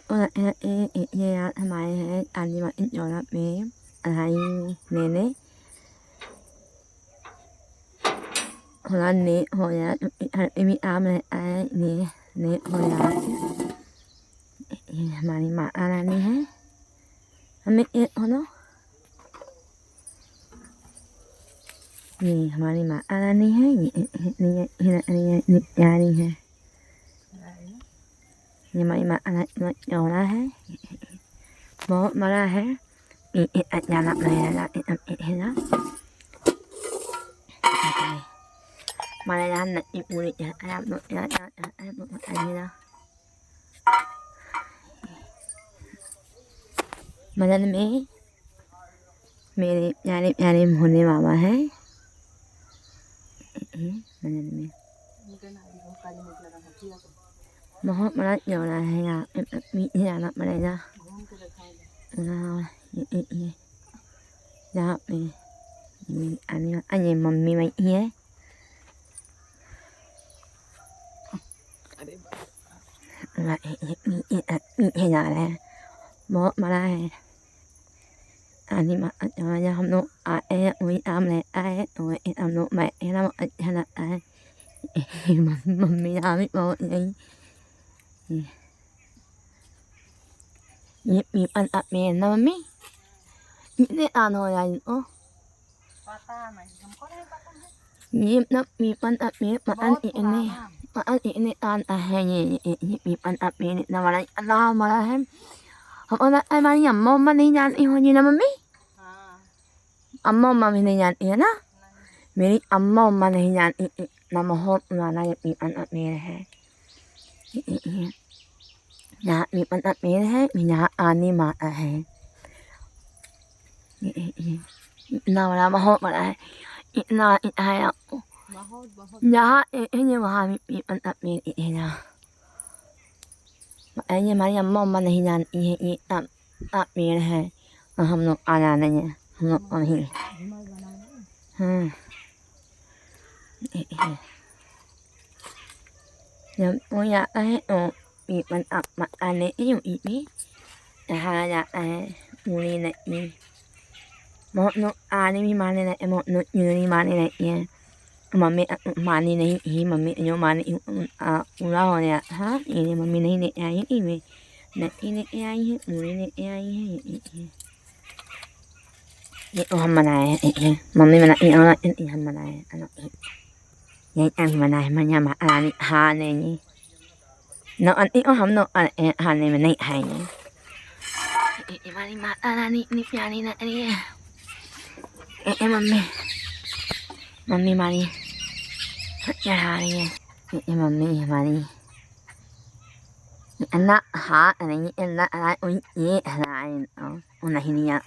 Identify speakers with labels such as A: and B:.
A: hamaye anima ignora me ai nene hola ne hoya emi amle ai ne hoya mani ma ala ni hai hame hono ni hamaरी माँ आना नहीं है ni यानी है ये हमारी माँ आना होना है बहुत बड़ा है जाना रहेगा है ना मारे जान नहीं पूरी आप लोग ना मदन में मेरे यानी होने वाला है मदन में बहुत बड़ा जोड़ा है यार जाना पड़ेगा यहाँ पे anh mम्मी में है ये जा रहा है बहुत बड़ा है आने हम लोग आए वही आम ले आए वही हम लोग मैं ना ना आए मम्मी आमी बहुत नहीं ये ăn में ना मम्मी ये ăn हो यार ओ
B: pata này không có đấy pata hết
A: ये ना मी ăn mà ăn ini ăn hay ये ăn में ना वाला अल्लाह वाला है हम और ai mà nhầm mồm mà đi nhàn yêu như ना मम्मी अम्मा मम्मी नहीं जानती है ना मेरी अम्मा उम्मा नहीं जानती ना बहुत वाला ये मेरे है यहाँ मेरे है यहाँ आने माता है इतना बड़ा बहुत बड़ा है इतना है यहाँ ये वहाँ मेरे है ना ये हमारी अम्मा उम्मा नहीं जानती है ये मेरे है हम लोग आ जाने हैं हम लोग नहीं जब वो जाता है तो मन आने यूं इतनी यहाँ जाता है मुझे नहीं बहुत लोग आने भी माने नहीं बहुत लोग नहीं माने नहीं है मम्मी मानी नहीं ही मम्मी जो मानी पूरा हो गया हाँ ये मम्मी नहीं ले आई है मैं नहीं ले आई है मुझे ले आई है ये हम मनाए हैं मम्मी मनाई और हम मनाए ये हम मनाए मन या आनी हाँ नहीं nó ăn ít hầm nó ăn này mà này hay nhỉ mà đi mà ăn đi đi nhà đi này đi em mami mà đi nhà đi em mami mà đi anh nã hả anh ấy anh nã ai ôi ye anh này này hình như